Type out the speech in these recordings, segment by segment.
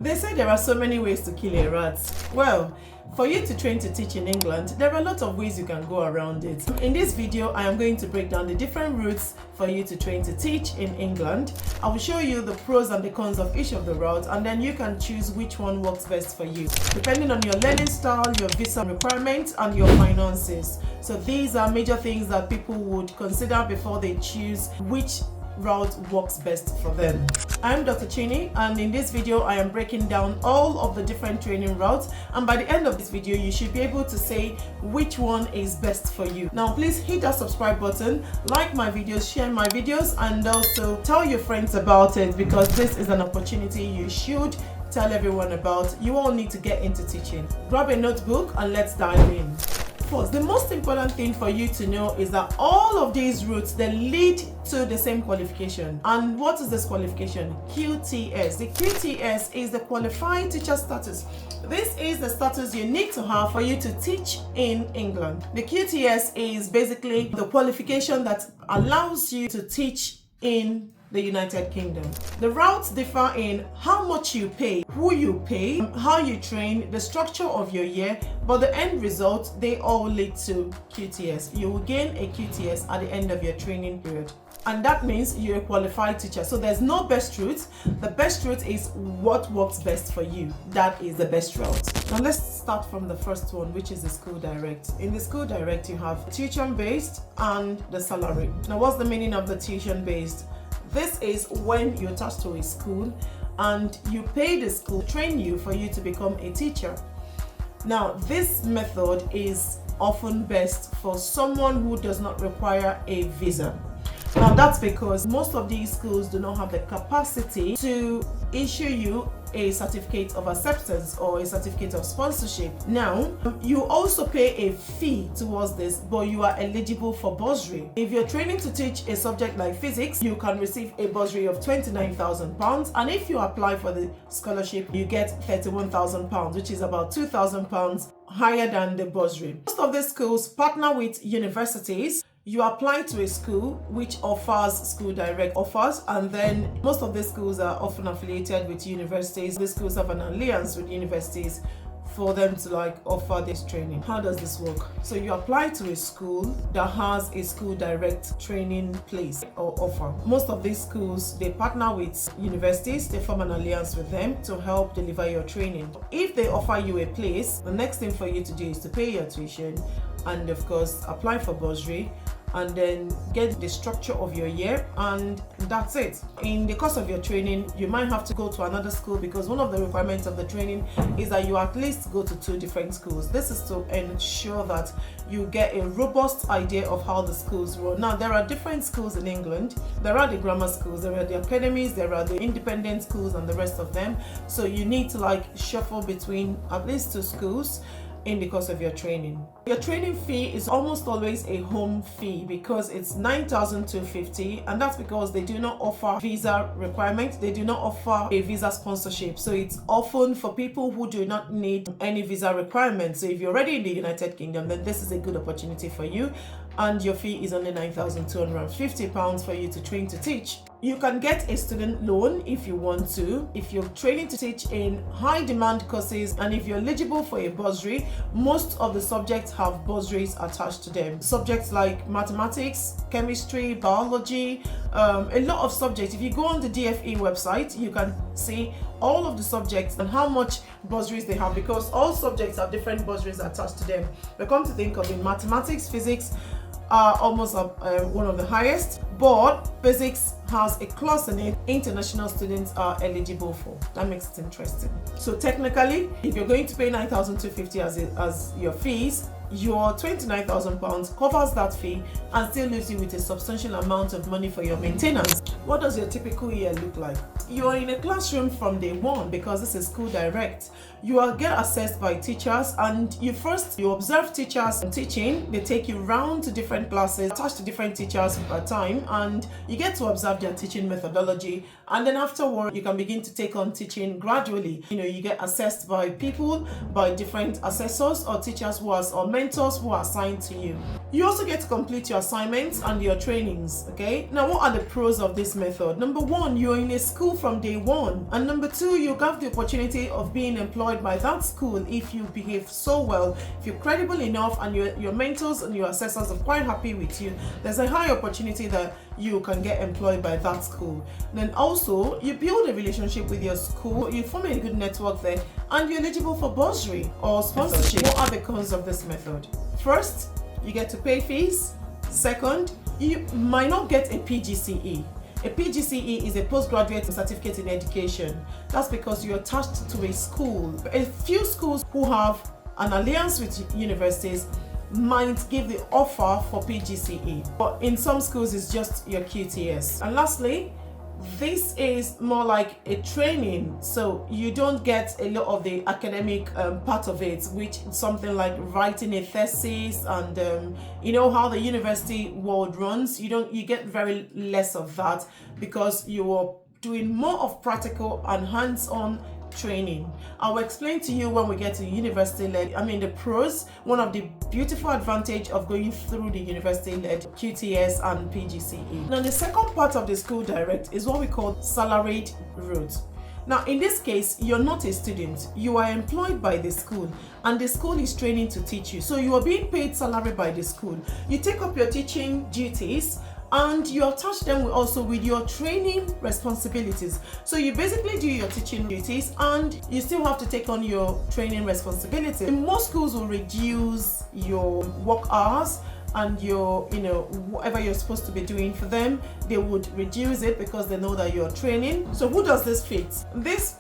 They say there are so many ways to kill a rat. Well, for you to train to teach in England, there are a lot of ways you can go around it. In this video, I am going to break down the different routes for you to train to teach in England. I will show you the pros and the cons of each of the routes, and then you can choose which one works best for you, depending on your learning style, your visa requirements, and your finances. So these are major things that people would consider before they choose which route works best for them. I'm Dr. Chini, and in this video I am breaking down all of the different training routes, and by the end of this video you should be able to say which one is best for you. Now please hit that subscribe button, like my videos, share my videos, and also tell your friends about it, because this is an opportunity you should tell everyone about. You all need to get into teaching. Grab a notebook and let's dive in. First, the most important thing for you to know is that all of these routes, they lead to the same qualification. And what is this qualification? QTS. The QTS is the qualified teacher status. This is the status you need to have for you to teach in England. The QTS is basically the qualification that allows you to teach in the United Kingdom. The routes differ in how much you pay, who you pay, how you train, the structure of your year, but the end result, they all lead to QTS. You will gain a QTS at the end of your training period. And that means you're a qualified teacher. So there's no best route. The best route is what works best for you. That is the best route. Now let's start from the first one, which is the school direct. In the school direct, you have tuition based and the salary. Now what's the meaning of the tuition based? This is when you're attached to a school and you pay the school to train you for you to become a teacher. Now, this method is often best for someone who does not require a visa. Now, that's because most of these schools do not have the capacity to issue you a certificate of acceptance or a certificate of sponsorship. Now, you also pay a fee towards this, but you are eligible for bursary. If you're training to teach a subject like physics, you can receive a bursary of £29,000, and if you apply for the scholarship, you get £31,000, which is about £2,000 higher than the bursary. Most of these schools partner with universities. You apply to a school which offers school direct offers, and then most of the schools are often affiliated with universities. The schools have an alliance with universities for them to offer this training. How does this work? So you apply to a school that has a school direct training place or offer. Most of these schools, they partner with universities, they form an alliance with them to help deliver your training. If they offer you a place, the next thing for you to do is to pay your tuition and of course apply for bursary, and then get the structure of your year, and that's it. In the course of your training, you might have to go to another school, because one of the requirements of the training is that you at least go to 2 different schools. This is to ensure that you get a robust idea of how the schools run. Now, there are different schools in England. There are the grammar schools, there are the academies, there are the independent schools, and the rest of them. So you need to shuffle between at least 2 schools in the course of your training. Your training fee is almost always a home fee, because it's £9,250, and that's because they do not offer visa requirements, they do not offer a visa sponsorship. So it's often for people who do not need any visa requirements. So if you're already in the United Kingdom, then this is a good opportunity for you, and your fee is only £9,250 for you to train to teach. You can get a student loan if you want to, if you're training to teach in high demand courses, and if you're eligible for a bursary. Most of the subjects have bursaries attached to them. Subjects like mathematics, chemistry, biology, a lot of subjects. If you go on the DFE website, you can see all of the subjects and how much bursaries they have, because all subjects have different bursaries attached to them. But come to think of it, mathematics, physics are almost one of the highest, but physics has a clause in it international students are eligible for. That makes it interesting. So technically, if you're going to pay £9,250 as your fees, your £29,000 covers that fee and still leaves you with a substantial amount of money for your maintenance. What does your typical year look like? You are in a classroom from day one, because this is school direct. You will get assessed by teachers, and you observe teachers teaching. They take you round to different classes, attached to different teachers at a time, and you get to observe their teaching methodology. And then afterward, you can begin to take on teaching gradually. You get assessed by people, by different assessors or teachers or mentors who are assigned to you. You also get to complete your assignments and your trainings, okay? Now, what are the pros of this method? Number one, you're in a school from day one. And number two, you have the opportunity of being employed by that school if you behave so well, if you're credible enough and your mentors and your assessors are quite happy with you, there's a high opportunity that you can get employed by that school. Then also, you build a relationship with your school, you form a good network there, and you're eligible for bursary or sponsorship. What are the cons of this method? First, you get to pay fees. Second, you might not get a PGCE. A PGCE is a postgraduate certificate in education. That's because you're attached to a school. A few schools who have an alliance with universities might give the offer for PGCE, but in some schools it's just your QTS. And lastly, this is more like a training, so you don't get a lot of the academic part of it, which is something like writing a thesis and you know how the university world runs. You get very less of that because you are doing more of practical and hands-on training. I will explain to you when we get to university-led. I mean the pros. One of the beautiful advantage of going through the university-led QTS and PGCE. Now the second part of the school direct is what we call salaried route. Now in this case, you're not a student, you are employed by the school and the school is training to teach you. So you are being paid salary by the school. You take up your teaching duties and you attach them also with your training responsibilities. So you basically do your teaching duties and you still have to take on your training responsibilities. Most schools will reduce your work hours and your, whatever you're supposed to be doing for them, they would reduce it because they know that you're training. So who does this fit? This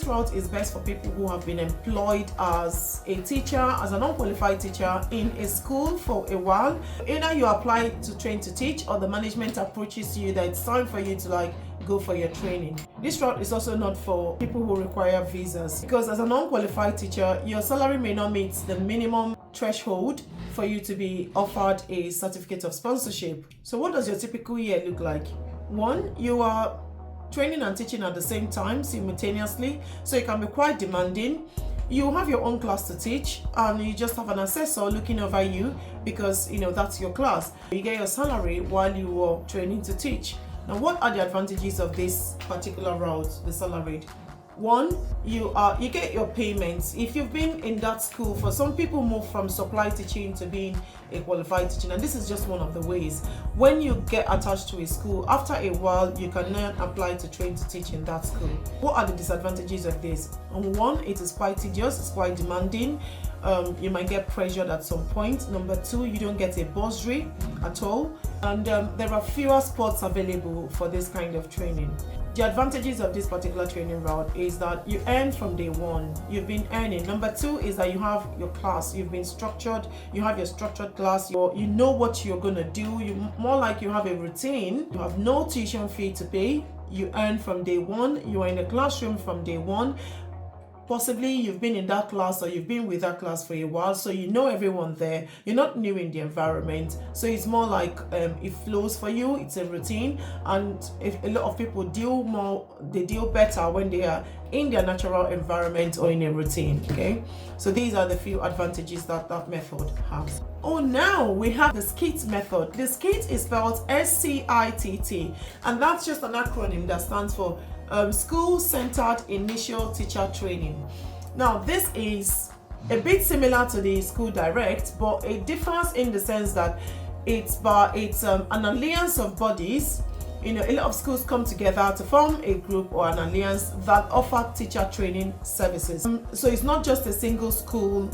route is best for people who have been employed as a teacher, as an unqualified teacher in a school for a while. Either you apply to train to teach or the management approaches you that it's time for you to go for your training. This route is also not for people who require visas because as an unqualified teacher, your salary may not meet the minimum threshold for you to be offered a certificate of sponsorship. So what does your typical year look like? One, you are training and teaching at the same time simultaneously, so it can be quite demanding. You have your own class to teach and you just have an assessor looking over you because that's your class. You get your salary while you are training to teach. Now what are the advantages of this particular route, the salaried? One, you get your payments. If you've been in that school, for some people move from supply teaching to being a qualified teaching, and this is just one of the ways. When you get attached to a school, after a while you can then apply to train to teach in that school. What are the disadvantages of this? One, it is quite tedious, it's quite demanding. You might get pressured at some point. Number two, you don't get a bursary at all, and there are fewer spots available for this kind of training. The advantages of this particular training route is that you earn from day one. You've been earning. Number two is that you have your class. You've been structured. You have your structured class. You know what you're going to do. You more like you have a routine. You have no tuition fee to pay. You earn from day one. You are in the classroom from day one. Possibly you've been in that class or you've been with that class for a while, so you know everyone there. You're not new in the environment, so it's more like it flows for you. It's a routine, and if a lot of people they deal better when they are in their natural environment or in a routine. Okay, so these are the few advantages that method has. Oh, now we have the SCITT method. The SCITT is spelled SCITT, and that's just an acronym that stands for School-Centered Initial Teacher Training. Now this is a bit similar to the school direct, but it differs in the sense that it's an alliance of bodies. A lot of schools come together to form a group or an alliance that offer teacher training services. So it's not just a single school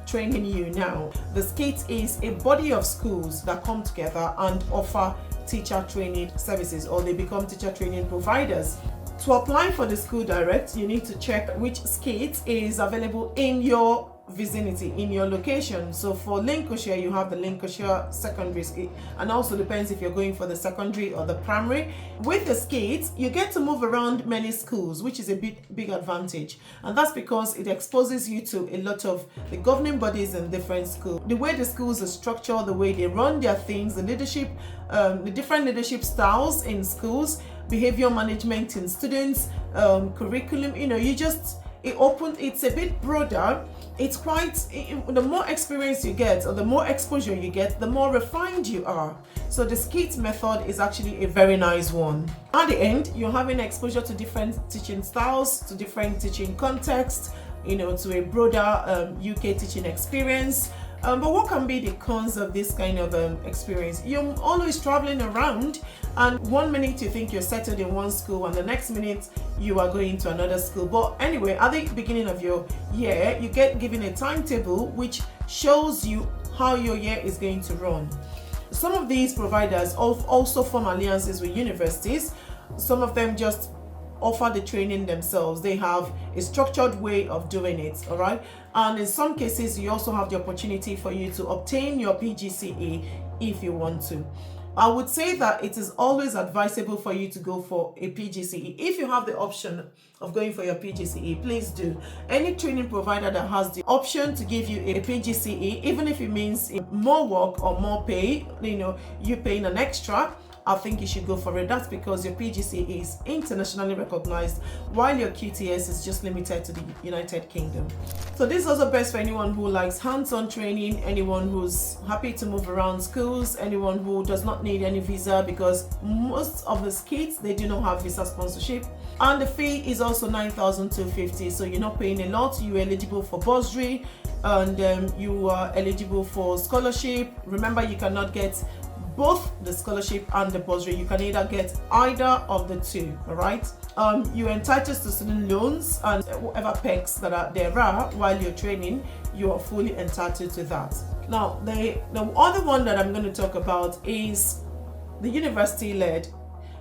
training you now. The SCITT is a body of schools that come together and offer teacher training services, or they become teacher training providers. To apply for the school direct, you need to check which SCITT is available in your vicinity, in your location. So for Lincolnshire, you have the Lincolnshire Secondary SCITT, and also depends if you're going for the secondary or the primary. With the SCITT, you get to move around many schools, which is a big advantage, and that's because it exposes you to a lot of the governing bodies in different schools. The way the schools are structured, the way they run their things, the leadership, the different leadership styles in schools, behavior management in students, curriculum, it's a bit broader it's quite, the more experience you get or the more exposure you get, the more refined you are. So the SCITT method is actually a very nice one. At the end, you're having exposure to different teaching styles, to different teaching contexts, to a broader UK teaching experience. But what can be the cons of this kind of experience? You're always traveling around, and one minute you think you're settled in one school and the next minute you are going to another school. But anyway, at the beginning of your year, you get given a timetable which shows you how your year is going to run. Some of these providers also form alliances with universities. Some of them just offer the training themselves. They have a structured way of doing it, all right? And in some cases, you also have the opportunity for you to obtain your PGCE if you want to. I would say that it is always advisable for you to go for a PGCE. If you have the option of going for your PGCE, please do. Any training provider that has the option to give you a PGCE, even if it means more work or more pay, you paying an extra, I think you should go for it. That's because your PGCE is internationally recognized, while your QTS is just limited to the United Kingdom. So this is also best for anyone who likes hands-on training, anyone who's happy to move around schools, anyone who does not need any visa, because most of the SCITTs, they do not have visa sponsorship. And the fee is also 9,250, so you're not paying a lot. You're eligible for bursary, and you are eligible for scholarship. Remember, you cannot get both the scholarship and the bursary. You can either get either of the two, all right? You're entitled to student loans and whatever perks that there are while you're training, you are fully entitled to that. Now, the other one that I'm going to talk about is the university-led.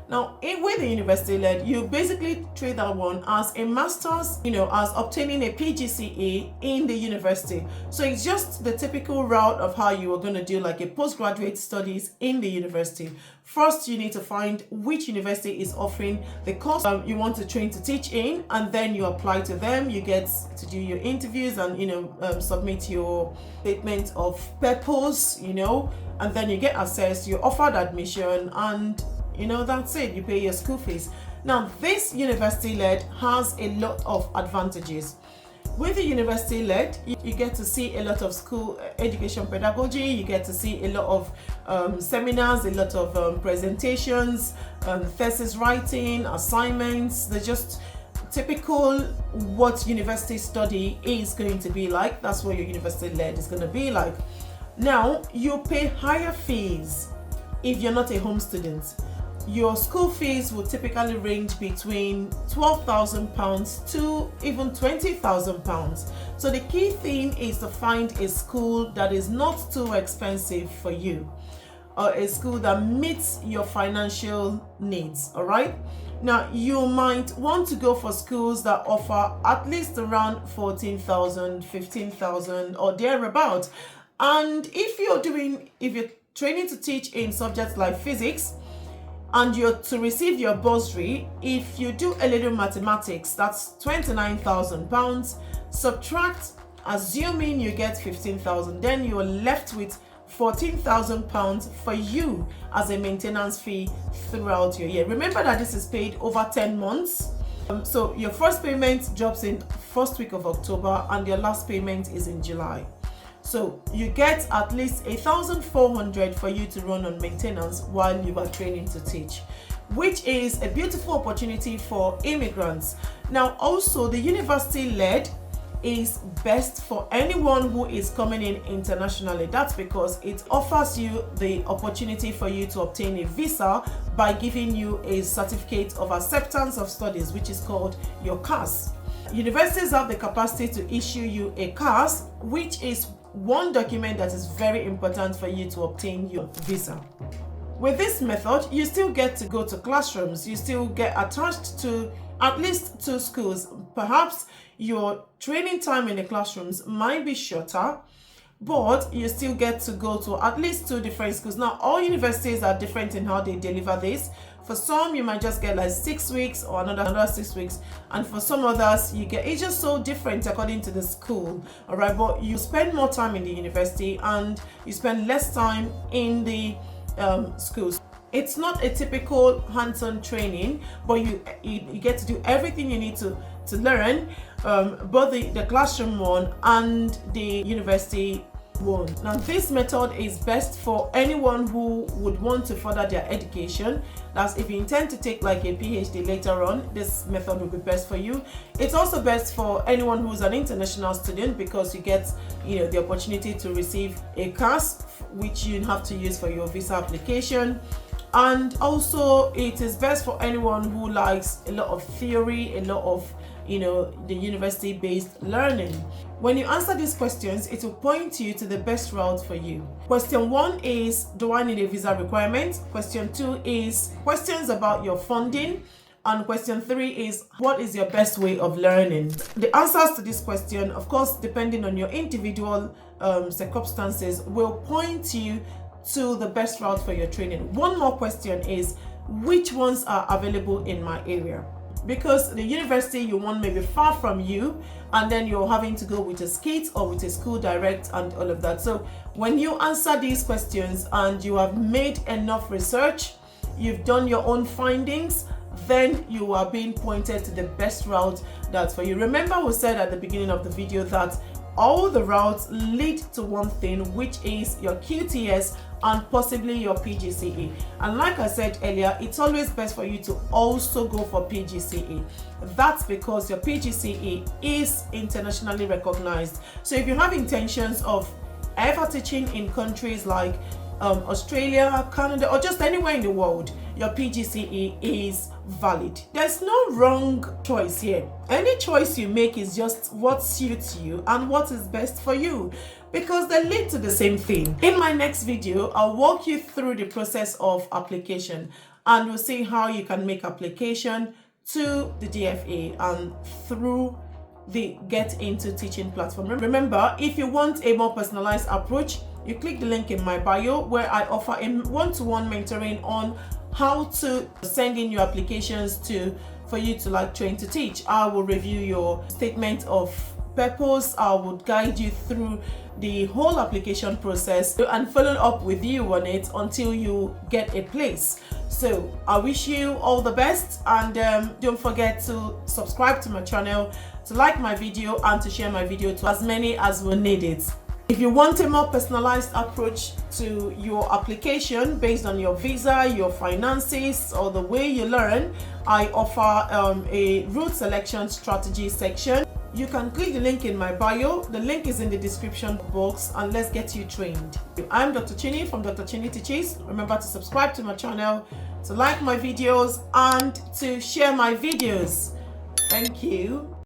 Now, with the university-led, you basically treat that one as a master's, as obtaining a PGCE in the university. So it's just the typical route of how you are going to do like a postgraduate studies in the university. First, you need to find which university is offering the course you want to train to teach in, and then you apply to them. You get to do your interviews and, submit your statement of purpose, and then you get assessed, you're offered admission, and that's it. You pay your school fees. Now, this university-led has a lot of advantages. With the university-led, you get to see a lot of school education pedagogy. You get to see a lot of seminars, a lot of presentations, thesis writing, assignments. They're just typical what university study is going to be like. That's what your university-led is going to be like. Now, you pay higher fees if you're not a home student. Your school fees will typically range between £12,000 to even £20,000. So the key thing is to find a school that is not too expensive for you, or a school that meets your financial needs, all right? Now, you might want to go for schools that offer at least around 14,000, 15,000 or thereabout. And if you're training to teach in subjects like physics, and you're to receive your bursary, if you do a little mathematics, that's £29,000. Subtract, assuming you get 15,000, then you're left with £14,000 for you as a maintenance fee throughout your year. Remember that this is paid over 10 months. So your first payment drops in first week of October, and your last payment is in July. So you get at least 1,400 for you to run on maintenance while you are training to teach, which is a beautiful opportunity for immigrants. Now, also the university-led is best for anyone who is coming in internationally. That's because it offers you the opportunity for you to obtain a visa by giving you a certificate of acceptance of studies, which is called your CAS. Universities have the capacity to issue you a CAS, which is one document that is very important for you to obtain your visa. With this method, you still get to go to classrooms. You still get attached to at least 2 schools. Perhaps your training time in the classrooms might be shorter, but you still get to go to at least 2 different schools. Now, all universities are different in how they deliver this. For some, you might just get like 6 weeks or another 6 weeks, and for some others, it's just so different according to the school, all right? But you spend more time in the university and you spend less time in the schools. It's not a typical hands-on training, but you get to do everything you need to to learn, both the classroom one and the university one. Now this method is best for anyone who would want to further their education. That's if you intend to take like a PhD later on, this method will be best for you. It's also best for anyone who's an international student, because you get the opportunity to receive a CAS, which you have to use for your visa application. And also it is best for anyone who likes a lot of theory, a lot of the university-based learning. When you answer these questions, it will point you to the best route for you. Question 1 is, do I need a visa requirement? Question 2 is questions about your funding. And question 3 is, what is your best way of learning? The answers to this question, of course, depending on your individual circumstances, will point you to the best route for your training. One more question is, which ones are available in my area? Because the university you want may be far from you, and then you're having to go with a SCITT or with a school direct and all of that. So when you answer these questions and you have made enough research, you've done your own findings, then you are being pointed to the best route that's for you. Remember, we said at the beginning of the video that all the routes lead to one thing, which is your QTS and possibly your PGCE. And like I said earlier, it's always best for you to also go for PGCE. That's because your PGCE is internationally recognized. So if you have intentions of ever teaching in countries like Australia, Canada, or just anywhere in the world, your PGCE is valid. There's no wrong choice here. Any choice you make is just what suits you and what is best for you, because they lead to the same thing. In my next video, I'll walk you through the process of application, and we'll see how you can make application to the DFA and through the Get Into Teaching platform. Remember, if you want a more personalized approach, you click the link in my bio where I offer a one-to-one mentoring on how to send in your applications for you to train to teach. I will review your statement of purpose. I would guide you through the whole application process and follow up with you on it until you get a place. So I wish you all the best, and don't forget to subscribe to my channel, to like my video, and to share my video to as many as will need it. If you want a more personalized approach to your application based on your visa, your finances, or the way you learn, I offer a route selection strategy section. You can click the link in my bio. The link is in the description box, and let's get you trained. I'm Dr. Chini from Dr. Chini Teaches. Remember to subscribe to my channel, to like my videos, and to share my videos. Thank you.